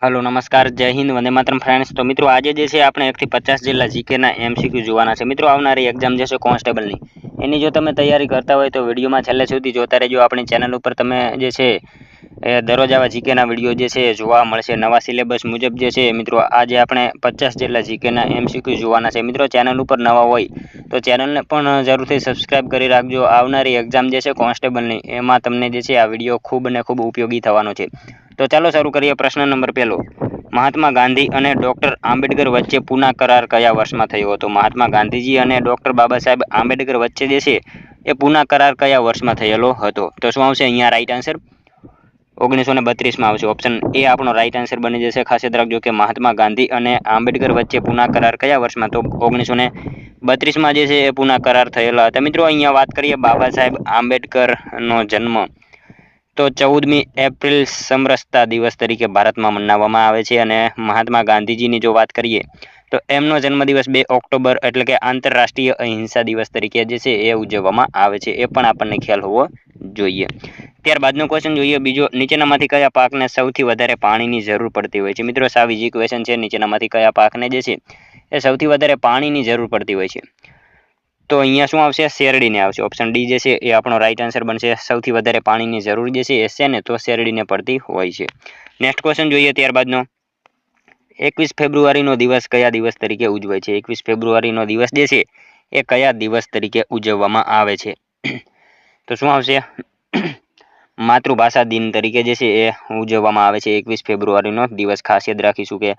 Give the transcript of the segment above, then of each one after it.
Hello नमस्कार जय Hind Vande Mataram friends. तो मित्रों आज जे આપણે 1 થી 50 જેટલા જીકેના એમસીક્યુ જોવાના છે। મિત્રો આવનારી એક્ઝામ જે છે કોન્સ્ટેબલની એની જો તમે તૈયારી કરતા હોય તો વિડીયોમાં છેલ્લે સુધી જોતા રહેજો। આપણી ચેનલ ઉપર તમે જે છે દરરોજ આવા જીકેના વિડીયો જે છે જોવા મળશે નવા સિલેબસ મુજબ જે છે। મિત્રો આજે આપણે 50 જેટલા જીકેના એમસીક્યુ જોવાના છે। મિત્રો ચેનલ ઉપર નવા હોય તો ચેનલને પણ જરૂરથી સબસ્ક્રાઇબ કરી રાખજો। આવનારી એક્ઝામ જે છે કોન્સ્ટેબલની એમાં તમને જે છે આ વિડીયો ખૂબ ને ખૂબ ઉપયોગી થવાનો છે। તો ચાલો શરૂ કરીએ। પ્રશ્ન નંબર પહેલો, મહાત્મા ગાંધી અને ડોક્ટર આંબેડકર વચ્ચે પુના કરાર કયા વર્ષમાં થયો હતો? મહાત્મા ગાંધીજી અને ડોક્ટર બાબા સાહેબ આંબેડકર વચ્ચે જે છે એ પુના કરાર કયા વર્ષમાં થયેલો હતો? તો શું આવશે અહીંયા રાઈટ આન્સર? 1932 આવશે। ઓપ્શન એ આપણો રાઈટ આન્સર બની જશે। ખાસ યાદ રાખજો કે મહાત્મા ગાંધી અને આંબેડકર વચ્ચે પુના કરાર કયા વર્ષમાં? તો 1932 જે છે એ પુના કરાર થયેલા હતા। મિત્રો અહીંયા વાત કરીએ બાબા સાહેબ આંબેડકરનો જન્મ તો 14મી એપ્રિલ સમરસતા દિવસ તરીકે ભારતમાં મનાવવામાં આવે છે। અને મહાત્મા ગાંધીજીની જો વાત કરીએ તો એમનો જન્મદિવસ 2 ઓક્ટોબર એટલે કે આંતરરાષ્ટ્રીય અહિંસા દિવસ તરીકે જે છે એ ઉજવવામાં આવે છે। એ પણ આપણને ખ્યાલ હોવો જોઈએ। ત્યારબાદનો ક્વેશ્ચન જોઈએ બીજો, નીચેનામાંથી કયા પાકને સૌથી વધારે પાણીની જરૂર પડતી હોય છે? મિત્રો સાવ ઈઝી ક્વેશ્ચન છે। નીચેનામાંથી કયા પાકને જે છે એ સૌથી વધારે પાણીની જરૂર પડતી હોય છે? તો અહીંયા શું આવશે? શેરડીને આવશે। ઓપ્શન ડી જે છે એ આપણો રાઈટ આન્સર બનશે। સૌથી વધારે પાણીની જરૂર જે છે એ શેને? તો શેરડીને પડતી હોય છે। નેક્સ્ટ ક્વેશ્ચન જોઈએ ત્યારબાદનો, 21 ફેબ્રુઆરીનો દિવસ કયા દિવસ તરીકે ઉજવાય છે? 21 ફેબ્રુઆરીનો દિવસ જે છે એ કયા દિવસ તરીકે ઉજવવામાં આવે છે? તો શું આવશે? માતૃભાષા દિન તરીકે જે છે એ ઉજવવામાં આવે છે 21 ફેબ્રુઆરીનો દિવસ। ખાસ યાદ રાખીશું કે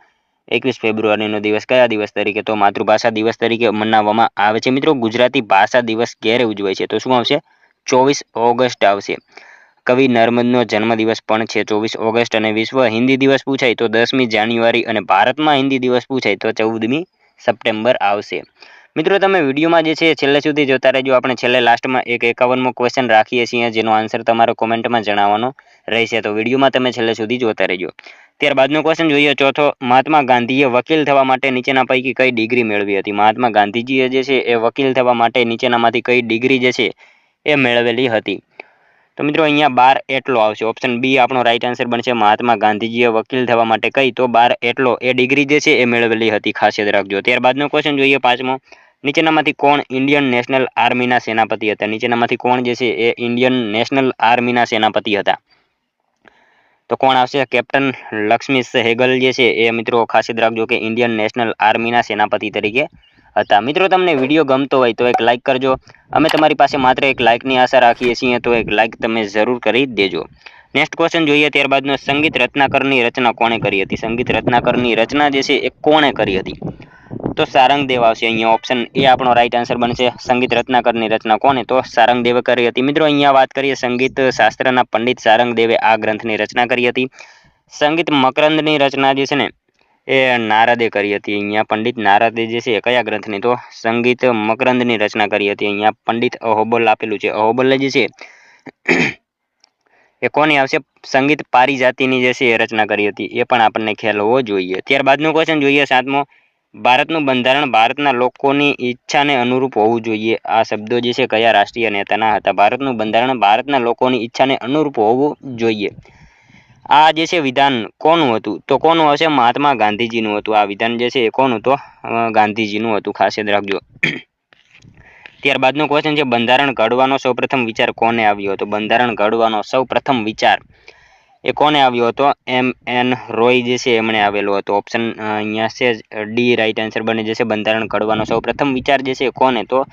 21 ફેબ્રુઆરીનો દિવસ કયા દિવસ તરીકે? તો માતૃભાષા દિવસ તરીકે મનાવવામાં આવે છે। મિત્રો ગુજરાતી ભાષા દિવસ ક્યારે ઉજવાય છે? તો શું આવશે? 24 ઓગસ્ટ આવશે। કવિ નર્મદનો જન્મદિવસ પણ છે 24 ઓગસ્ટ। અને વિશ્વ હિન્દી દિવસ પૂછાય તો 10મી જાન્યુઆરી અને ભારતમાં હિન્દી દિવસ પૂછાય તો 14મી સપ્ટેમ્બર આવશે। મિત્રો તમે વિડીયોમાં જે છે છેલ્લે સુધી જોતા રહેજો। આપણે છેલ્લે લાસ્ટમાં એક 51મો ક્વેશ્ચન રાખીએ છીએ જેનો આન્સર તમારે કોમેન્ટમાં જણાવવાનો રહેશે। તો વિડીયોમાં તમે છેલ્લે સુધી જોતા રહેજો। ત્યારબાદનો ક્વેશ્ચન જોઈએ ચોથો, મહાત્મા ગાંધીએ વકીલ થવા માટે નીચેના પૈકી કઈ ડિગ્રી મેળવી હતી? મહાત્મા ગાંધીજીએ જે છે એ વકીલ થવા માટે નીચેનામાંથી કઈ ડિગ્રી જે છે એ મેળવેલી હતી? તો મિત્રો અહીંયા 12 એટલો આવશે। ઓપ્શન બી આપણો રાઈટ આન્સર બનશે। મહાત્મા ગાંધીજીએ વકીલ થવા માટે કઈ? તો 12 એટલો એ ડિગ્રી જે છે એ મેળવેલી હતી। ખાસ યાદ રાખજો। ત્યારબાદનો ક્વેશ્ચન જોઈએ પાંચમો, નીચેનામાંથી કોણ ઇન્ડિયન નેશનલ આર્મીના સેનાપતિ હતા? નીચેનામાંથી કોણ જે છે એ ઇન્ડિયન નેશનલ આર્મીના સેનાપતિ હતા? તો કોણ આવશે? કેપ્ટન લક્ષ્મી સહેગલ જે છે એ મિત્રો ખાસ યાદ રાખજો કે ઇન્ડિયન નેશનલ આર્મીના સેનાપતિ તરીકે હતા। મિત્રો તમને વિડીયો ગમતો હોય તો એક લાઇક કરજો। અમે તમારી પાસે માત્ર એક લાઇકની આશા રાખીએ છીએ તો એક લાઇક તમે જરૂર કરી દેજો। નેક્સ્ટ ક્વેશ્ચન જોઈએ ત્યારબાદનો, સંગીત રત્નાકરની રચના કોણે કરી હતી? સંગીત રત્નાકરની રચના જે છે એ કોણે કરી હતી? તો સારંગદેવ આવશે। અહીંયા ઓપ્શન એ આપણો રાઈટ આન્સર બનશે। સંગીત રત્નાકરની રચના કોને? તો સારંગદેવે કરી હતી। મિત્રો અહીંયા વાત કરીએ સંગીત શાસ્ત્રના પંડિત સારંગદેવે આ ગ્રંથની રચના કરી હતી। સંગીત મકરંદની રચના જે છે ને એ નારદે કરી હતી। અહીંયા પંડિત નારદે જે છે કયા ગ્રંથની? તો સંગીત મકરંદની રચના કરી હતી। અહીંયા પંડિત અહોબલ આપેલું છે। અહોબલે જે છે એ કોની આવશે? સંગીત પારિજાતિની જે છે એ રચના કરી હતી। એ પણ આપણને ખ્યાલ હોવો જોઈએ। ત્યારબાદનો ક્વેશ્ચન જોઈએ સાતમો, ભારતનું બંધારણ ભારતના લોકોની ઈચ્છાને અનુરૂપ હોવું જોઈએ। આ શબ્દો જે છે કયા રાષ્ટ્રીય નેતાના હતા? ભારતનું બંધારણ ભારતના લોકોની ઈચ્છાને અનુરૂપ હોવું જોઈએ। આ જે છે વિધાન કોનું હતું? તો કોનું હશે? મહાત્મા ગાંધીજીનું હતું। આ વિધાન જે છે એ કોનું? તો ગાંધીજીનું હતું। ખાસ યાદ રાખજો। ત્યારબાદનો ક્વેશ્ચન છે, બંધારણ ઘડવાનો સૌપ્રથમ વિચાર કોને આવ્યો હતો? બંધારણ ઘડવાનો સૌપ્રથમ વિચાર એ કોને આવ્યો હતો? M.N. રોય જે છે એમણે આવેલો હતો। ઓપ્શન અહીંયા છે ડી રાઈટ આન્સર બની જશે। બંધારણ ઘડવાનો સૌપ્રથમ વિચાર જે છે કોને? તો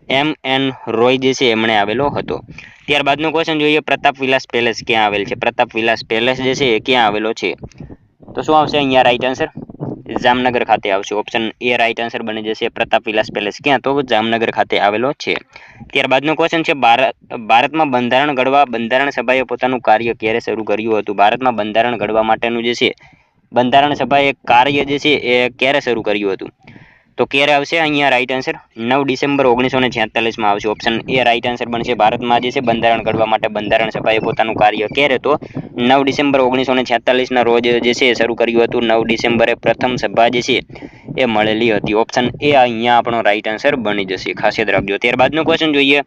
M.N. રોય જે છે એમણે આવેલો હતો। ત્યારબાદનો ક્વેશ્ચન જોઈએ, પ્રતાપ વિલાસ પેલેસ ક્યાં આવેલ છે? પ્રતાપ વિલાસ પેલેસ જે છે એ ક્યાં આવેલો છે? તો શું આવશે અહીંયા રાઈટ આન્સર? જામનગર ખાતે આવશે। ઓપ્શન એ રાઈટ આન્સર બની જશે। પ્રતાપ વિલાસ પેલેસ ક્યાં? તો જામનગર ખાતે આવેલો છે। ત્યારબાદનો ક્વેશ્ચન છે, ભારતમાં બંધારણ ઘડવા બંધારણ સભાએ પોતાનું કાર્ય ક્યારે શરૂ કર્યું હતું? ભારતમાં બંધારણ ઘડવા માટેનું જે છે બંધારણ સભાએ કાર્ય જે છે એ ક્યારે શરૂ કર્યું હતું? તો ક્યારે આવશે અહીંયા રાઈટ આન્સર? 9 ડિસેમ્બર 1946 આવશે। ઓપ્શન એ રાઈટ આન્સર બનશે। ભારતમાં જે છે બંધારણ ઘડવા માટે બંધારણ સભાએ પોતાનું કાર્ય ક્યારે? તો 9 ડિસેમ્બર 1946 રોજ જે છે શરૂ કર્યું હતું। 9 ડિસેમ્બરે પ્રથમ સભા જે છે એ મળેલી હતી। ઓપ્શન એ અહીંયા આપણો રાઈટ આન્સર બની જશે। ખાસ યાદ રાખજો। ત્યારબાદનો ક્વેશ્ચન જોઈએ,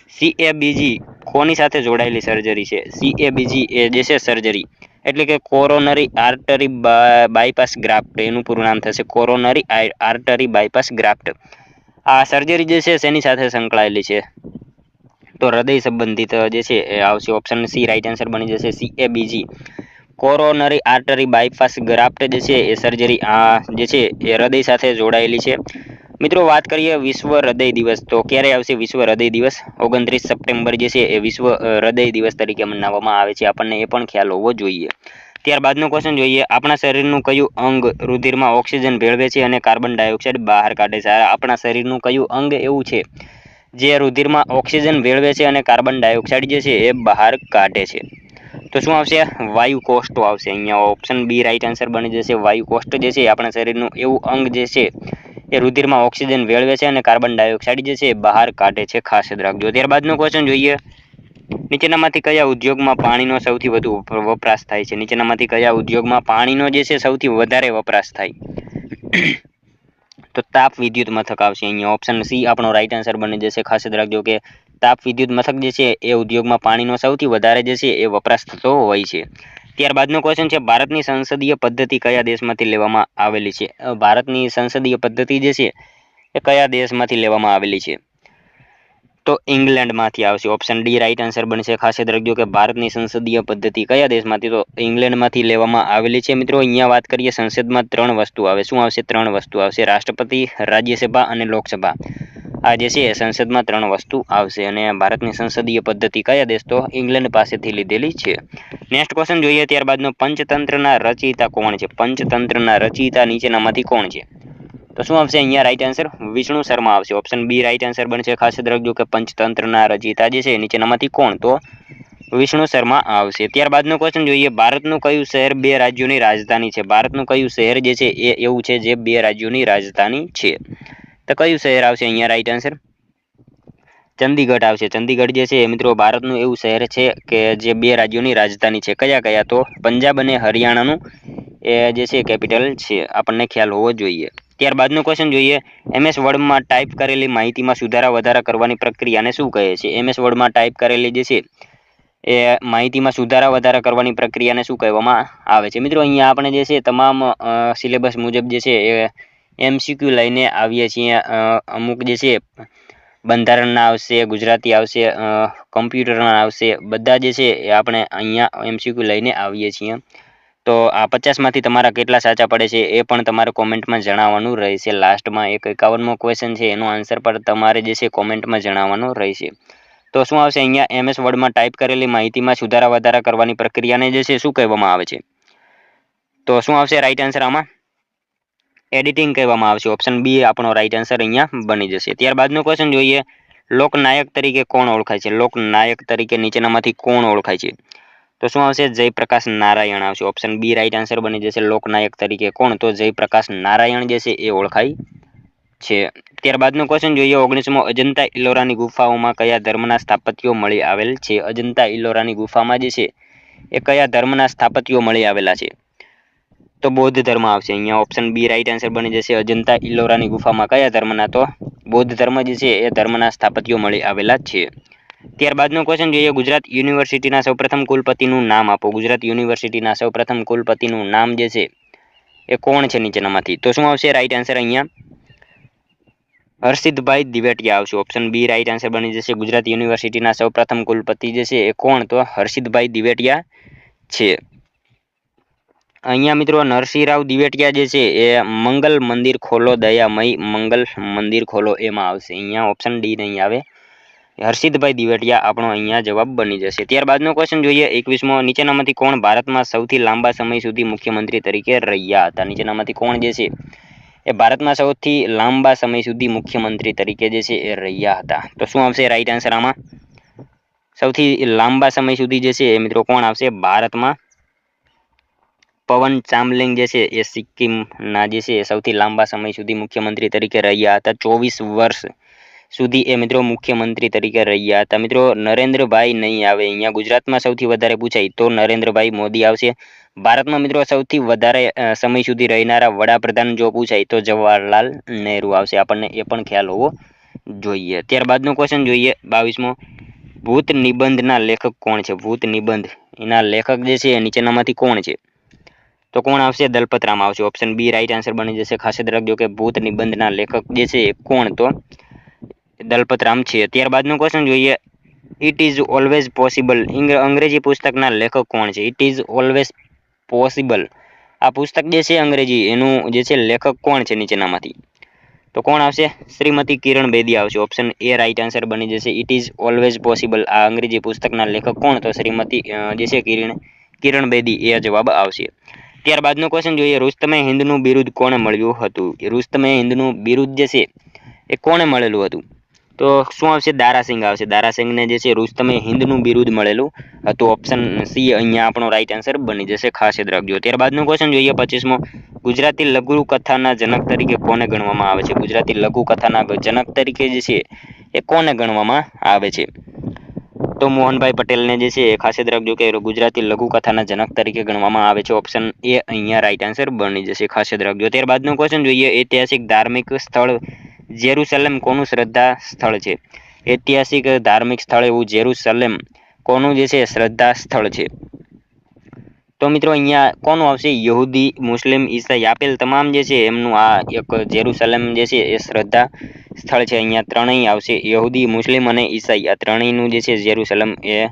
CABG કોની સાથે જોડાયેલી સર્જરી છે? CABG એ જે છે સર્જરી એટલે કે કોરોનરી આર્ટરી બાયપાસ ગ્રાફ્ટ, એનું પૂરું નામ થશે કોરોનરી આર્ટરી બાયપાસ ગ્રાફ્ટ. આ સર્જરી જે છે શેની સાથે સંકળાયેલી છે? તો હૃદય સંબંધિત જે છે એ આવશે. ઓપ્શન સી રાઈટ આન્સર બની જશે, CABG coronary artery bypass graft જે છે એ સર્જરી જે છે એ હૃદય સાથે જોડાયેલી છે. મિત્રો વાત કરીએ વિશ્વ હૃદય દિવસ, તો ક્યારે આવશે વિશ્વ હૃદય દિવસ? 29 સપ્ટેમ્બર જે છે એ વિશ્વ હૃદય દિવસ તરીકે મનાવવામાં આવે છે. આપણને એ પણ ખ્યાલ હોવો જોઈએ. ત્યારબાદનો ક્વેશ્ચન જોઈએ, આપણા શરીરનું કયું અંગ રુધિરમાં ઓક્સિજન ભેળવે છે અને કાર્બન ડાયોક્સાઇડ બહાર કાઢે છે? આપણા શરીરનું કયું અંગ એવું છે જે રુધિરમાં ઓક્સિજન ભેળવે છે અને કાર્બન ડાયોક્સાઇડ જે છે એ બહાર કાઢે છે? તો શું આવશે? વાયુ કોષ્ઠો આવશે. અહીંયા ઓપ્શન બી રાઈટ આન્સર બની જશે. વાયુ કોષ્ઠ જે છે આપણા શરીરનું એવું અંગ જે છે એ રુધિરમાં ઓક્સિજન ભેળવે છે અને કાર્બન ડાયોક્સાઇડ જે છે એ બહાર કાઢે છે. ખાસ યાદ રાખજો. ત્યારબાદનો ક્વેશ્ચન જોઈએ, નીચેનામાંથી કયા ઉદ્યોગમાં પાણીનો સૌથી વધુ વપરાશ થાય છે? નીચેનામાંથી કયા ઉદ્યોગમાં પાણીનો જે છે સૌથી વધારે વપરાશ થાય? તો તાપ વિદ્યુત મથક આવશે. અહીંયા ઓપ્શન સી આપણો રાઈટ આન્સર બની જશે. ખાસ યાદ રાખજો કે તાપ વિદ્યુત મથક જે છે એ ઉદ્યોગમાં પાણીનો સૌથી વધારે જે છે એ વપરાશ થતો હોય છે. ત્યારબાદનો ક્વેશ્ચન છે, ભારતની સંસદીય પદ્ધતિ કયા દેશમાંથી લેવામાં આવેલી છે? ભારતની સંસદીય પદ્ધતિ જે છે એ કયા દેશમાંથી લેવામાં આવેલી છે? તો ઇંગ્લેન્ડમાંથી આવશે. ઓપ્શન ડી રાઈટ આન્સર બનશે. ખાસ યાદ રાખજો કે ભારતની સંસદીય પદ્ધતિ કયા દેશમાંથી? તો ઇંગ્લેન્ડમાંથી લેવામાં આવેલી છે. મિત્રો અહીંયા વાત કરીએ સંસદમાં 3 વસ્તુ આવે. શું આવશે? 3 વસ્તુ આવશે. રાષ્ટ્રપતિ, રાજ્યસભા અને લોકસભા. આ જે છે સંસદમાં 3 વસ્તુ આવશે અને ભારતની સંસદીય પદ્ધતિ કયા દેશ? તો ઇંગ્લેન્ડ પાસેથી લીધેલી છે. નેક્સ્ટ ક્વેશ્ચન જોઈએ, ત્યારબાદનો પંચતંત્રના રચયિતા કોણ છે? પંચતંત્રના રચયિતા નીચેનામાંથી કોણ છે? તો શું આવશે અહીંયા રાઈટ આન્સર? વિષ્ણુ શર્મા આવશે. ઓપ્શન બી રાઈટ આન્સર બનશે. ખાસ યાદ રાખજો કે પંચતંત્રના રચયિતા જે છે નીચેનામાંથી કોણ? તો વિષ્ણુ શર્મા આવશે. ત્યારબાદનો ક્વેશ્ચન જોઈએ, ભારતનું કયું શહેર 2 રાજ્યોની રાજધાની છે? ભારતનું કયું શહેર જે છે એ એવું છે જે 2 રાજ્યોની રાજધાની છે? તો કયું શહેર આવશે અહીંયા રાઈટ આન્સર? ચંદીગઢ આવશે. ચંદીગઢ જે છે મિત્રો ભારતનું એવું શહેર છે કે જે 2 રાજ્યોની રાજધાની છે. કયા કયા? તો પંજાબ અને હરિયાણાનું એ જે છે કેપિટલ છે. આપણને ખ્યાલ હોવો જોઈએ. ત્યારબાદનો ક્વેશ્ચન જોઈએ, MS વર્ડમાં ટાઈપ કરેલી માહિતીમાં સુધારા વધારા કરવાની પ્રક્રિયાને શું કહે છે? MS વર્ડમાં ટાઈપ કરેલી જે છે એ માહિતીમાં સુધારા વધારા કરવાની પ્રક્રિયાને શું કહેવામાં આવે છે? મિત્રો અહીંયા આપણે જે છે તમામ સિલેબસ મુજબ જે છે એ MCQ લઈને આવીએ છીએ. અમુક જે છે બંધારણના આવશે, ગુજરાતી આવશે, કમ્પ્યુટરના આવશે, બધા જે છે એ આપણે અહીંયા MCQ લઈને આવીએ છીએ. તો આ 50માંથી તમારા કેટલા સાચા પડે છે એ પણ તમારે કોમેન્ટમાં જણાવવાનું રહેશે. લાસ્ટમાં એક 51મો ક્વેશ્ચન છે એનો આન્સર પર તમારે જે છે કોમેન્ટમાં જણાવવાનો રહેશે. તો શું આવશે અહીંયા? MS વર્ડમાં ટાઈપ કરેલી માહિતીમાં સુધારા વધારા કરવાની પ્રક્રિયાને જે છે શું કહેવામાં આવે છે? તો શું આવશે રાઈટ આન્સર આમાં? એડિટિંગ કહેવામાં આવશે. ઓપ્શન બી આપણો રાઈટ આન્સર અહીંયા બની જશે. ત્યારબાદનો ક્વેશ્ચન જોઈએ, લોકનાયક તરીકે કોણ ઓળખાય છે? લોકનાયક તરીકે નીચેનામાંથી કોણ ઓળખાય છે? તો શું આવશે? જયપ્રકાશ નારાયણ આવશે. ઓપ્શન બી રાઈટ આન્સર બની જશે. લોકનાયક તરીકે કોણ? તો જયપ્રકાશ નારાયણ જે છે એ ઓળખાય છે. ત્યારબાદનો ક્વેશ્ચન જોઈએ, 19મો અજંતા ઇલોરાની ગુફાઓમાં કયા ધર્મના સ્થાપત્યો મળી આવેલ છે? અજંતા ઇલોરાની ગુફામાં જે છે એ કયા ધર્મના સ્થાપત્યો મળી આવેલા છે? તો બૌદ્ધ ધર્મ આવશે. અહીંયા ઓપ્શન બી રાઈટ આન્સર બની જશે. અજંતા ઇલોરાની ગુફામાં કયા ધર્મના? તો બૌદ્ધ ધર્મ જે છે એ ધર્મના સ્થાપત્યો મળી આવેલા છે. ત્યારબાદનો ક્વેશ્ચન જોઈએ, ગુજરાત યુનિવર્સિટીના સૌપ્રથમ કુલપતિનું નામ આપો. ગુજરાત યુનિવર્સિટીના સૌપ્રથમ કુલપતિનું નામ જે છે એ કોણ છે નીચેનામાંથી? તો શું આવશે રાઈટ આન્સર અહીંયા? હર્ષિતભાઈ દિવેટિયા આવશે. ઓપ્શન બી રાઈટ આન્સર બની જશે. ગુજરાત યુનિવર્સિટીના સૌપ્રથમ કુલપતિ જે છે એ કોણ? તો હર્ષિતભાઈ દિવેટિયા છે. અહીંયા મિત્રો નરસિંહરાવ દિવેટિયા જે છે એ મંગલ મંદિર ખોલો દયામય મંગલ મંદિર ખોલો એમાં આવશે. અહીંયા ઓપ્શન ડી નહીં આવે. હર્ષિતભાઈ દિવેટિયા આપણો અહીંયા જવાબ બની જશે. ત્યારબાદનો ક્વેશ્ચન જોઈએ, 21મો, નીચેનામાંથી કોણ ભારતમાં સૌથી લાંબા સમય સુધી મુખ્યમંત્રી તરીકે રહ્યા હતા? નીચેનામાંથી કોણ જે છે એ ભારતમાં સૌથી લાંબા સમય સુધી મુખ્યમંત્રી તરીકે જે છે એ રહ્યા હતા? તો શું આવશે રાઈટ આન્સર આમાં? સૌથી લાંબા સમય સુધી જે છે એ મિત્રો કોણ આવશે? ભારતમાં પવન ચામલિંગ જે છે એ સિક્કિમના જે છે સૌથી લાંબા સમય સુધી મુખ્યમંત્રી તરીકે રહ્યા હતા. 24 વર્ષ સુધી એ મિત્રો મુખ્યમંત્રી તરીકે રહ્યા હતા. મિત્રો નરેન્દ્રભાઈ નહીં આવે. અહીંયા ગુજરાતમાં સૌથી વધારે પૂછાય તો નરેન્દ્રભાઈ મોદી આવશે. ભારતમાં મિત્રો સૌથી વધારે સમય સુધી રહેનારા વડાપ્રધાન જો પૂછાય તો જવાહરલાલ નહેરુ આવશે. આપણને એ પણ ખ્યાલ હોવો જોઈએ. ત્યારબાદનો ક્વેશ્ચન જોઈએ, 22મો, ભૂત નિબંધના લેખક કોણ છે? ભૂત નિબંધ એના લેખક જે છે એ નીચેનામાંથી કોણ છે? તો કોણ આવશે? દલપતરામ આવશે. ઓપ્શન બી રાઈટ આન્સર બની જશે. ખાસ યાદ રાખજો કે ભૂત નિબંધના લેખક જે છે એ કોણ? તો દલપતરામ છે. ત્યારબાદનો ક્વેશ્ચન જોઈએ. ઇટ ઇઝ ઓલવેઝ પોસિબલ અંગ્રેજી પુસ્તકના લેખક કોણ છે? ઇટ ઇઝ ઓલવેઝ પોસિબલ આ પુસ્તક જે છે અંગ્રેજી એનું જે છે લેખક કોણ છે નીચેનામાંથી? તો કોણ આવશે? શ્રીમતી કિરણ બેદી આવશે. ઓપ્શન એ રાઈટ આન્સર બની જશે. ઇટ ઇઝ ઓલવેઝ પોસિબલ આ અંગ્રેજી પુસ્તકના લેખક કોણ? તો શ્રીમતી જે છે કિરણ બેદી એ જવાબ આવશે. ત્યારબાદનો ક્વેશ્ચન જોઈએ. રુસ્તમે હિન્દનું બિરુદ કોણે મળ્યું હતું? રુસ્તમે હિન્દનું બિરુદ જે છે એ કોણે મળેલું હતું? તો શું આવશે? દારાસિંહ આવશે. દારાસિંહને જે છે રુસ્તમે હિન્દનું બિરુદ મળેલું હતું. ઓપ્શન સી અહીંયા આપણો રાઈટ આન્સર બની જશે. ખાસ યાદ રાખજો. ત્યારબાદનો ક્વેશ્ચન જોઈએ 25મો. ગુજરાતી લઘુ કથાના જનક તરીકે કોને ગણવામાં આવે છે? ગુજરાતી લઘુ કથાના જનક તરીકે જે છે એ કોને ગણવામાં આવે છે? તો મોહનભાઈ પટેલને જે છે એ ખાસ યાદ રાખજો કે ગુજરાતી લઘુ કથાના જનક તરીકે ગણવામાં આવે છે. ઓપ્શન એ અહીંયા રાઈટ આન્સર બની જશે. ખાસ યાદ રાખજો. ત્યારબાદનો ક્વેશ્ચન જોઈએ. ઐતિહાસિક ધાર્મિક સ્થળ જેરુસલેમ કોનું શ્રદ્ધા સ્થળ છે? ઐતિહાસિક ધાર્મિક સ્થળ એવું જેરુસલેમ કોનું જે છે શ્રદ્ધા સ્થળ છે? તો મિત્રો અહીંયા કોનું આવશે? યહૂદી, મુસ્લિમ, ઈસાઈ આપેલ તમામ જે છે એમનું આ એક જેરુસલેમ જે છે એ શ્રદ્ધા સ્થળ છે. અહીંયા ત્રણેય આવશે. યહૂદી, મુસ્લિમ અને ઈસાઈ આ ત્રણેયનું જે છે જેરુસલેમ એ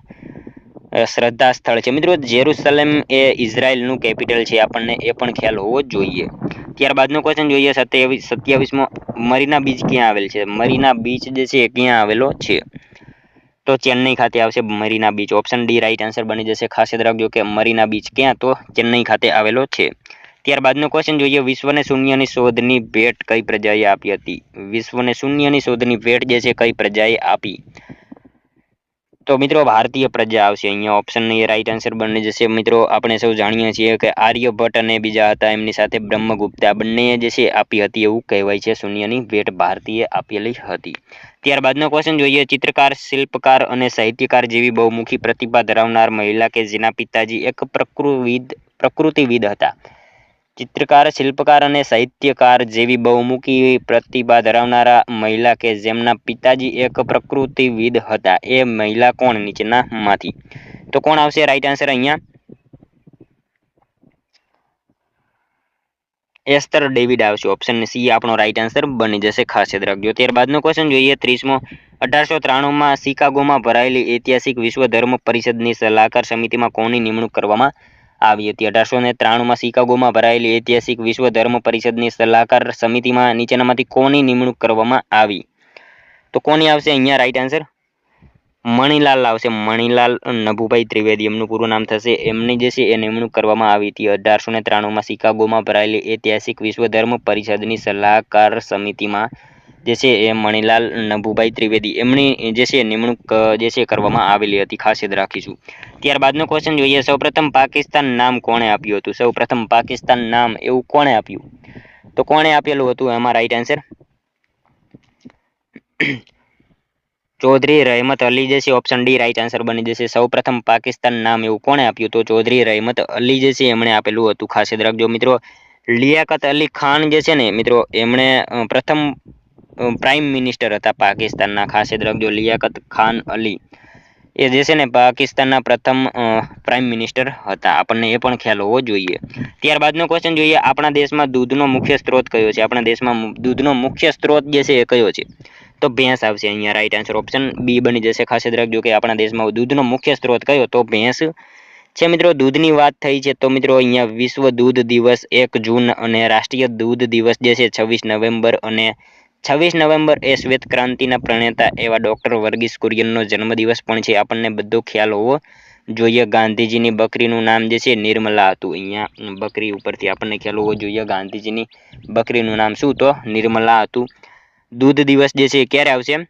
શ્રદ્ધા સ્થળ છે. મિત્રો જેરુસલેમ એ ઇઝરાયલનું કેપિટલ છે. આપણને એ પણ ખ્યાલ હોવો જોઈએ. ત્યારબાદનો ક્વેશ્ચન જોઈએ 27મો. મરીના બીચ ક્યાં આવેલ છે? મરીના બીચ જે છે ક્યાં આવેલો છે? તો ચેન્નઈ ખાતે આવશે Marina beach. Option D right answer બની જશે. ખાસ યાદ રાખજો કે મરીના બીચ ક્યાં? તો ચેન્નઈ ખાતે આવેલો છે. ત્યારબાદનો ક્વેશ્ચન જોઈએ. વિશ્વને શૂન્યની શોધની ભેટ કઈ પ્રજાએ આપી હતી? વિશ્વને શૂન્યની શોધની ભેટ જે છે કઈ પ્રજાએ આપી? તો મિત્રો ભારતીય પ્રજા આવશે અહીંયા. ઓપ્શન એ રાઈટ આન્સર બની જશે. મિત્રો આપણે સૌ જાણીએ છીએ કે આર્યભટ્ટ અને બીજા હતા એમની સાથે બ્રહ્મગુપ્ત આ બંને જે છે આપી હતી એવું કહેવાય છે. શૂન્યની ભેટ ભારતીય આપેલી હતી. ત્યારબાદનો ક્વેશ્ચન જોઈએ. ચિત્રકાર, શિલ્પકાર અને સાહિત્યકાર જેવી બહુમુખી પ્રતિભા ધરાવનાર મહિલા કે જેના પિતાજી એક પ્રકૃતિવિદ હતા. ચિત્રકાર, શિલ્પકાર અને સાહિત્યકાર જેવી બહુમુખી પ્રતિભા ધરાવનારા મહિલા કે જેમના પિતાજી એક પ્રકૃતિવિદ હતા એ મહિલા કોણ નીચેનામાંથી? તો કોણ આવશે રાઈટ આન્સર અહીંયા? એસ્તર ડેવિડ આવશે. ઓપ્શન સી આપણો રાઈટ આન્સર બની જશે. ખાસ યાદ રાખજો. ત્યારબાદનો ક્વેશ્ચન જોઈએ 30મો. 1893માં શિકાગોમાં ભરાયેલી ઐતિહાસિક વિશ્વ ધર્મ પરિષદની સલાહકાર સમિતિમાં કોની નિમણૂક કરવામાં આવી હતી? 1893માં શિકાગોમાં ભરાયેલી ઐતિહાસિક વિશ્વ ધર્મ પરિષદની સલાહકાર સમિતિમાં નીચેનામાંથી કોની નિમણૂક કરવામાં આવી? તો કોની આવશે અહીંયા રાઈટ આન્સર? મણીલાલ આવશે. મણીલાલ નભુભાઈ ત્રિવેદી એમનું પૂરું નામ થશે. એમની જે છે એ નિમણૂક કરવામાં આવી હતી 1893માં શિકાગોમાં ભરાયેલી ઐતિહાસિક વિશ્વ ધર્મ પરિષદની સલાહકાર સમિતિમાં જે છે એ મણીલાલ નભુભાઈ ત્રિવેદી એમની જે છે નિમણૂક જે છે કરવામાં આવેલી હતી. ખાસ યાદ રાખીશું. ત્યારબાદનો ક્વેશ્ચન જોઈએ. સૌપ્રથમ પાકિસ્તાન નામ કોણે આપ્યું હતું? સૌપ્રથમ પાકિસ્તાન નામ એવું કોણે આપ્યું? તો કોણે આપેલું હતું એમાં રાઈટ આન્સર? ચૌધરી રહેમત અલી જે છે. ઓપ્શન ડી રાઈટ આન્સર બની જશે. સૌપ્રથમ પાકિસ્તાન નામ એવું કોણે આપ્યું? તો ચૌધરી રહેમત અલી જે છે એમણે આપેલું હતું. ખાસ યાદ રાખજો મિત્રો. લિયાકત અલી ખાન જે છે ને મિત્રો એમણે પ્રથમ પ્રાઇમ મિનિસ્ટર હતા પાકિસ્તાનના. ખાસ યાદ રાખજો. લિયાકત ખાન અલી એ જે છે ને પાકિસ્તાનના પ્રથમ પ્રાઇમ મિનિસ્ટર હતા. આપણને એ પણ ખ્યાલ હોવો જોઈએ. ત્યારબાદનો ક્વેશ્ચન જોઈએ. આપણા દેશમાં દૂધનો મુખ્ય સ્ત્રોત કયો છે? આપણા દેશમાં દૂધનો મુખ્ય સ્ત્રોત જે છે એ કયો છે? તો ભેંસ આવશે અહીંયા રાઈટ આન્સર. ઓપ્શન બી બની જશે. ખાસ યાદ રાખજો કે આપણા દેશમાં દૂધનો મુખ્ય સ્ત્રોત કયો? તો ભેંસ છે. મિત્રો દૂધની વાત થઈ છે તો મિત્રો અહીંયા વિશ્વ દૂધ દિવસ 1 જૂન અને રાષ્ટ્રીય દૂધ દિવસ જે છે 26 નવેમ્બર અને 26 નવેમ્બર એ શ્વેત ક્રાંતિના પ્રણેતા એવા ડોક્ટર વર્ગીસ કુરિયનનો જન્મદિવસ પણ છે. આપણને બધો ખ્યાલ હોવો જોઈએ. ગાંધીજીની બકરીનું નામ જે છે નિર્મલા હતું. અહીંયા બકરી ઉપરથી આપણને ખ્યાલ હોવો જોઈએ. ગાંધીજીની બકરીનું નામ શું? તો નિર્મલા હતું. દૂધ દિવસ જે છે ક્યારે આવશે?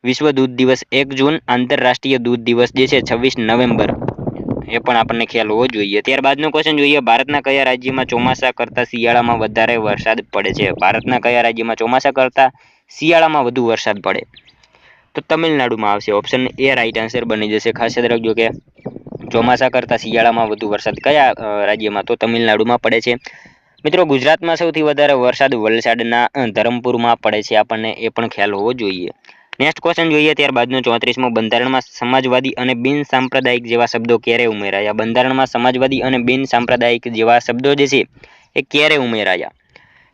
વિશ્વ દૂધ દિવસ 1 જૂન. આંતરરાષ્ટ્રીય દૂધ દિવસ જે છે 26 નવેમ્બર એ પણ આપણને ખ્યાલ હોવો જોઈએ. ત્યારબાદનો ક્વેશ્ચન જોઈએ. ભારતના કયા રાજ્યમાં ચોમાસા કરતાં શિયાળામાં વધારે વરસાદ પડે છે? ભારતના કયા રાજ્યમાં ચોમાસા કરતાં શિયાળામાં વધુ વરસાદ પડે? તો તમિલનાડુમાં આવશે. ઓપ્શન એ રાઈટ આન્સર બની જશે. ખાસ યાદ રાખજો કે ચોમાસા કરતાં શિયાળામાં વધુ વરસાદ કયા રાજ્યમાં? તો તમિલનાડુમાં પડે છે. મિત્રો ગુજરાતમાં સૌથી વધારે વરસાદ વલસાડના ધરમપુરમાં પડે છે. આપણને એ પણ ખ્યાલ હોવો જોઈએ. નેક્સ્ટ ક્વેશ્ચન જોઈએ ત્યારબાદનો 34મો, બંધારણમાં સમાજવાદી અને બિન સાંપ્રદાયિક જેવા શબ્દો ક્યારે ઉમેરાયા? બંધારણમાં સમાજવાદી અને બિન સાંપ્રદાયિક જેવા શબ્દો જે છે એ ક્યારે ઉમેરાયા?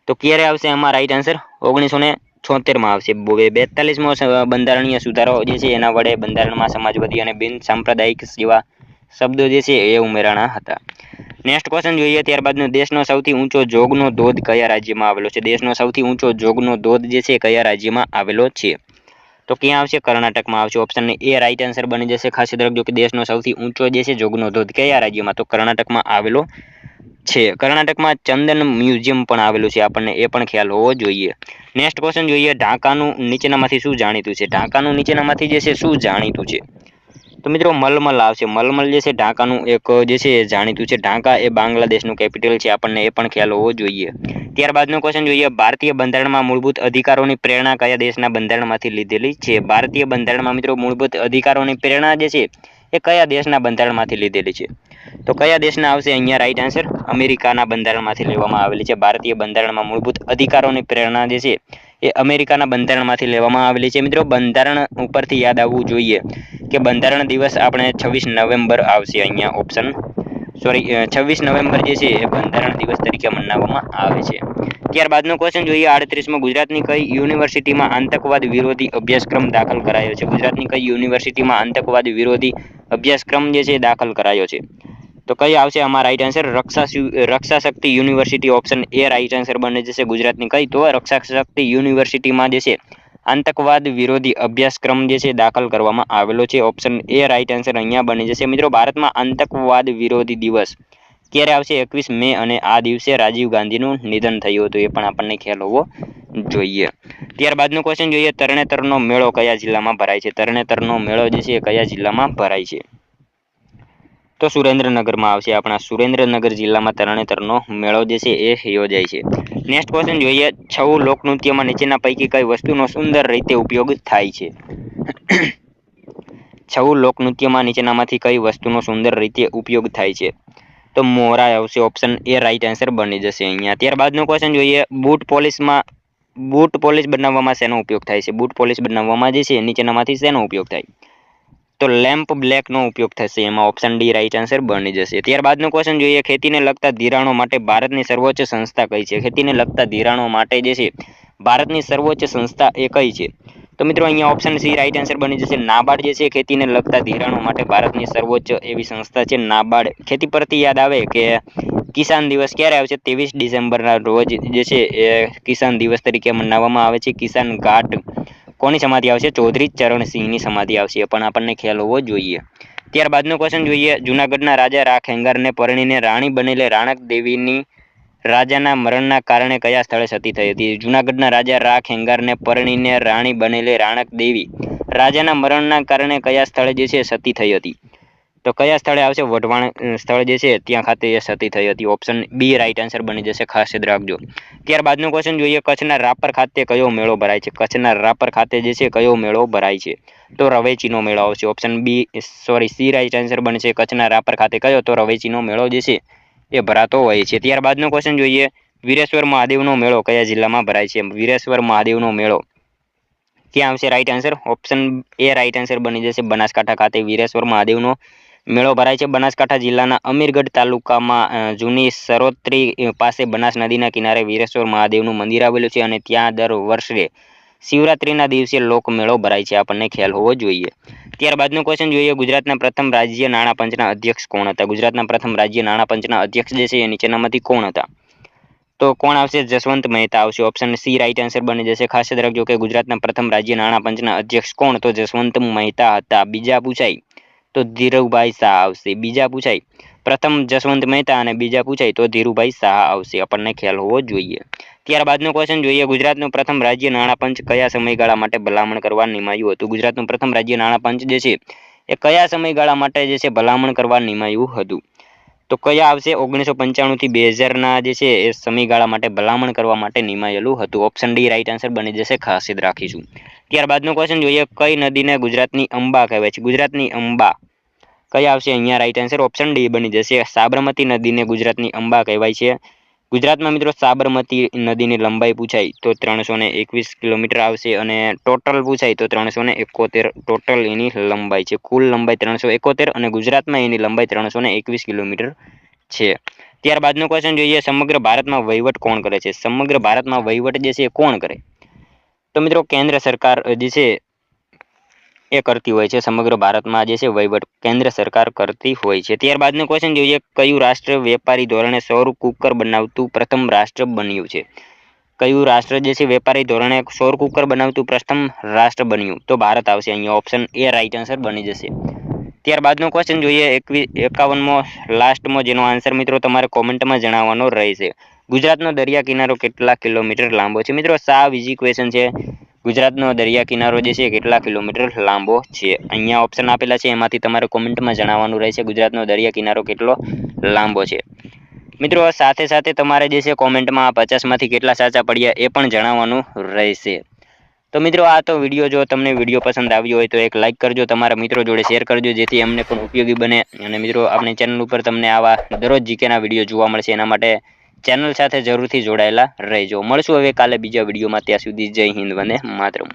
તો ક્યારે આવશે આમાં રાઈટ આન્સર? 1976માં આવશે. 42મો બંધારણીય સુધારો જે છે એના વડે બંધારણમાં સમાજવાદી અને બિન સાંપ્રદાયિક જેવા શબ્દો જે છે એ ઉમેરાણા હતા. નેક્સ્ટ ક્વેશ્ચન જોઈએ ત્યારબાદનો, દેશનો સૌથી ઊંચો જોગનો ધોધ કયા રાજ્યમાં આવેલો છે? દેશનો સૌથી ઊંચો જોગનો ધોધ જે છે કયા રાજ્યમાં આવેલો છે? તો ક્યાં આવશે? કર્ણાટકમાં આવશે. ઓપ્શન એ રાઈટ આન્સર બની જશે. ખાસ યાદ રાખજો કે દેશનો સૌથી ઊંચો જે છે જોગનો ધોધ કયા રાજ્યમાં? તો કર્ણાટકમાં આવેલો છે. કર્ણાટકમાં ચંદન મ્યુઝિયમ પણ આવેલું છે, આપણને એ પણ ખ્યાલ હોવો જોઈએ. નેક્સ્ટ ક્વેશ્ચન જોઈએ, ઢાકાનું નીચેનામાંથી શું જાણીતું છે? ઢાકાનું નીચેનામાંથી જે છે શું જાણીતું છે? તો મિત્રો મલમલ આવશે. મલમલ જે છે ઢાકાનું એક જે છે જાણીતું છે. ઢાકા એ બાંગ્લાદેશનું કેપિટલ છે, આપણને એ પણ ખ્યાલ હોવો જોઈએ. ત્યારબાદનો ક્વેશ્ચન જોઈએ, ભારતીય બંધારણમાં મૂળભૂત અધિકારોની પ્રેરણા કયા દેશના બંધારણમાંથી લીધેલી છે? ભારતીય બંધારણમાં મિત્રો મૂળભૂત અધિકારોની પ્રેરણા જે છે એ કયા દેશના બંધારણમાંથી લીધેલી છે? તો કયા દેશના આવશે અહીંયા રાઈટ આન્સર? અમેરિકાના બંધારણમાંથી લેવામાં આવેલી છે. ભારતીય બંધારણમાં મૂળભૂત અધિકારોની પ્રેરણા જે છે એ અમેરિકાના બંધારણમાંથી લેવામાં આવેલી છે. મિત્રો બંધારણ ઉપરથી યાદ આવવું જોઈએ કે બંધારણ દિવસ આપણે 26 નવેમ્બર આવશે. અહીંયા ઓપ્શન 26 નવેમ્બર જે છે એ બંધારણ દિવસ તરીકે મનાવવામાં આવે છે. ત્યારબાદનો ક્વેશ્ચન જોઈએ 38મો, ગુજરાતની કઈ યુનિવર્સિટીમાં આતંકવાદ વિરોધી અભ્યાસક્રમ દાખલ કરાયો છે? ગુજરાતની કઈ યુનિવર્સિટીમાં આતંકવાદ વિરોધી અભ્યાસક્રમ જે છે દાખલ કરાયો છે? તો કઈ આવશે આમાં right answer? Raksha Shakti university. Option A right answer બની જશે. ગુજરાતની કઈ? તો રક્ષા શક્તિ યુનિવર્સિટીમાં જે છે આતંકવાદ વિરોધી અભ્યાસક્રમ જે છે દાખલ કરવામાં આવેલો છે. ઓપ્શન એ રાઈટ આન્સર અહીંયા બની જશે. મિત્રો ભારતમાં આતંકવાદ વિરોધી દિવસ ક્યારે આવશે? 21 મે, અને આ દિવસે રાજીવ ગાંધીનું નિધન થયું હતું, એ પણ આપણને ખ્યાલ હોવો જોઈએ. ત્યારબાદનો ક્વેશ્ચન જોઈએ, તરણેતરનો મેળો કયા જિલ્લામાં ભરાય છે? તરણેતરનો મેળો જે છે એ કયા જિલ્લામાં ભરાય છે? તો સુરેન્દ્રનગરમાં આવશે. આપણા સુરેન્દ્રનગર જિલ્લામાં તરણેતરનો મેળો જે છે એ યોજાય છે. નેક્સ્ટ ક્વેશ્ચન જોઈએ, છઉ લોકનૃત્યમાં નીચેના પૈકી કઈ વસ્તુનો સુંદર રીતે ઉપયોગ થાય છે? છઉ લોકનૃત્યમાં નીચેનામાંથી કઈ વસ્તુનો સુંદર રીતે ઉપયોગ થાય છે? તો મોરા આવશે. ઓપ્શન એ રાઈટ આન્સર બની જશે અહીંયા. ત્યારબાદનો ક્વેશ્ચન જોઈએ, બૂટ પોલિશ બનાવવામાં શેનો ઉપયોગ થાય છે? બૂટ પોલિશ બનાવવામાં જે છે નીચેનામાંથી શેનો ઉપયોગ થાય? તો લેમ્પ બ્લેકનો ઉપયોગ થશે એમાં. ઓપ્શન ડી રાઈટ આન્સર બની જશે. ત્યારબાદનો ક્વેશ્ચન જોઈએ, ખેતીને લગતા ધિરાણો માટે ભારતની સર્વોચ્ચ સંસ્થા કઈ છે? ખેતીને લગતા ધિરાણો માટે જે છે ભારતની સર્વોચ્ચ સંસ્થા એ કઈ છે? તો મિત્રો અહીંયા ઓપ્શન સી રાઈટ આન્સર બની જશે. નાબાર્ડ જે છે ખેતીને લગતા ધિરાણો માટે ભારતની સર્વોચ્ચ એવી સંસ્થા છે નાબાર્ડ. ખેતી પરથી યાદ આવે કે કિસાન દિવસ ક્યારે આવશે? 23 ડિસેમ્બરના રોજ જે છે એ કિસાન દિવસ તરીકે મનાવવામાં આવે છે. કિસાન ઘાટ કોની સમાધિ આવશે? ચૌધરી ચરણસિંહની સમાધિ આવશે, એ પણ આપણને ખ્યાલ હોવો જોઈએ. ત્યારબાદનો ક્વેશ્ચન જોઈએ, જૂનાગઢના રાજા રાખેંગારને પરણીને રાણી બનેલી રાણક દેવીની રાજાના મરણના કારણે કયા સ્થળે સતી થઈ હતી? જૂનાગઢના રાજા રાખેંગારને પરણીને રાણી બનેલી રાણક દેવી રાજાના મરણના કારણે કયા સ્થળે જે છે સતી થઈ હતી? તો કયા સ્થળે આવશે? વઢવાણ સ્થળ જે છે ત્યાં ખાતે એ સતી થઈ હતી. ઓપ્શન બી રાઈટ આન્સર બની જશે. ખાસ યાદ રાખજો. ત્યારબાદનો ક્વેશ્ચન જોઈએ, કચ્છના રાપર ખાતે કયો મેળો ભરાય છે? કચ્છના રાપર ખાતે જે છે કયો મેળો ભરાય છે? તો રવેચીનો મેળો આવશે. ઓપ્શન સી રાઈટ આન્સર બનશે. કચ્છના રાપર ખાતે કયો? તો રવેચીનો મેળો જે છે એ ભરાતો હોય છે. ત્યારબાદનો ક્વેશ્ચન જોઈએ, વીરેશ્વર મહાદેવનો મેળો કયા જિલ્લામાં ભરાય છે? વીરેશ્વર મહાદેવનો મેળો ક્યાં આવશે? Right answer option A right answer બની જશે. બનાસકાંઠા ખાતે વીરેશ્વર મહાદેવનો મેળો ભરાય છે. બનાસકાંઠા જિલ્લાના અમીરગઢ તાલુકામાં જૂની સરોત્રી પાસે બનાસ નદીના કિનારે વીરેશ્વર મહાદેવનું મંદિર આવેલું છે, અને ત્યાં દર વર્ષે શિવરાત્રીના દિવસે લોકમેળો ભરાય છે, આપણને ખ્યાલ હોવો જોઈએ. ત્યારબાદનો ક્વેશ્ચન જોઈએ, ગુજરાતના પ્રથમ રાજ્ય નાણાં પંચના અધ્યક્ષ કોણ હતા? ગુજરાતના પ્રથમ રાજ્ય નાણાં પંચના અધ્યક્ષ જે છે એ નીચેનામાંથી કોણ હતા? તો કોણ આવશે? જસવંત મહેતા આવશે. ઓપ્શન સી રાઈટ આન્સર બની જશે. ખાસ યાદ રાખજો કે ગુજરાતના પ્રથમ રાજ્ય નાણાં પંચના અધ્યક્ષ કોણ? તો જસવંત મહેતા હતા. બીજા પૂછાય તો ધીરુભાઈ શાહ આવશે. બીજા પૂછાય પ્રથમ જસવંત મહેતા અને બીજા પૂછાય તો ધીરુભાઈ શાહ આવશે, આપણને ખ્યાલ હોવો જોઈએ. ત્યારબાદનો ક્વેશ્ચન જોઈએ, ગુજરાતનું પ્રથમ રાજ્ય નાણાં પંચ કયા સમયગાળા માટે ભલામણ કરવા નિમાયું હતું? ગુજરાતનું પ્રથમ રાજ્ય નાણાં પંચ જે છે એ કયા સમયગાળા માટે જે છે ભલામણ કરવા નિમાયું હતું? તો કયા આવશે? 1995 થી 2000 જે છે એ સમયગાળા માટે ભલામણ કરવા માટે નિમાયેલું હતું. ઓપ્શન ડી રાઈટ આન્સર બની જશે. ખાસ યાદ રાખીશું. ત્યારબાદનો ક્વેશ્ચન જોઈએ, કઈ નદીને ગુજરાતની અંબા કહેવાય છે? ગુજરાતની અંબા કયા આવશે અહીંયા રાઈટ આન્સર? ઓપ્શન ડી બની જશે. સાબરમતી નદીને ગુજરાતની અંબા કહેવાય છે. ગુજરાતમાં મિત્રો સાબરમતી નદીની લંબાઈ પૂછાય તો 321 કિલોમીટર આવશે અને ટોટલ પૂછાય તો 371 ટોટલ એની લંબાઈ છે. કુલ લંબાઈ 371 અને ગુજરાતમાં એની લંબાઈ 321 કિલોમીટર છે. ત્યારબાદનો ક્વેશ્ચન જોઈએ, સમગ્ર ભારતમાં વહીવટ કોણ કરે છે? સમગ્ર ભારતમાં વહીવટ જે છે એ કોણ કરે? તો મિત્રો કેન્દ્ર સરકાર જે છે એ કરતી હોય છે. સમગ્ર ભારતમાં જે છે વહીવટ કેન્દ્ર સરકાર કરતી હોય છે. ત્યારબાદનો ક્વેશ્ચન જોઈએ, કયું રાષ્ટ્ર વેપારી ધોરણે સૌર કુકર બનાવતું પ્રથમ રાષ્ટ્ર બન્યું છે? કયું રાષ્ટ્ર જે છે વેપારી ધોરણે સૌર કુકર બનાવતું પ્રથમ રાષ્ટ્ર બન્યું? તો ભારત આવશે અહીંયા. ઓપ્શન એ રાઈટ આન્સર બની જશે. ત્યારબાદનો ક્વેશ્ચન જોઈએ 51મો લાસ્ટમાં, જેનો આન્સર મિત્રો તમારે કોમેન્ટમાં જણાવવાનો રહેશે. ગુજરાતનો દરિયા કિનારો કેટલા કિલોમીટર લાંબો છે? મિત્રો સાવ ઈઝી ક્વેશ્ચન છે. ગુજરાતનો દરિયા કિનારો જે છે કેટલા કિલોમીટર લાંબો છે? અહીંયા ઓપ્શન આપેલા છે, એમાંથી તમારે કોમેન્ટમાં જણાવવાનું રહેશે ગુજરાતનો દરિયા કિનારો કેટલો લાંબો છે. મિત્રો સાથે સાથે તમારે જે છે કોમેન્ટમાં 50માંથી કેટલા સાચા પડ્યા એ પણ જણાવવાનું રહેશે. તો મિત્રો આ તો વિડીયો, જો તમને વિડીયો પસંદ આવ્યો હોય તો એક લાઇક કરજો, તમારા મિત્રો જોડે શેર કરજો, જેથી એમને પણ ઉપયોગી બને. અને મિત્રો આપણી ચેનલ ઉપર તમને આવા દરરોજ જીકેના વિડીયો જોવા મળશે, એના માટે ચેનલ સાથે જરૂરથી જોડાયેલા રહેજો. મળશું હવે કાલે બીજા વિડીયોમાં. ત્યાં સુધી જય હિન્દ, વંદે માતરમ.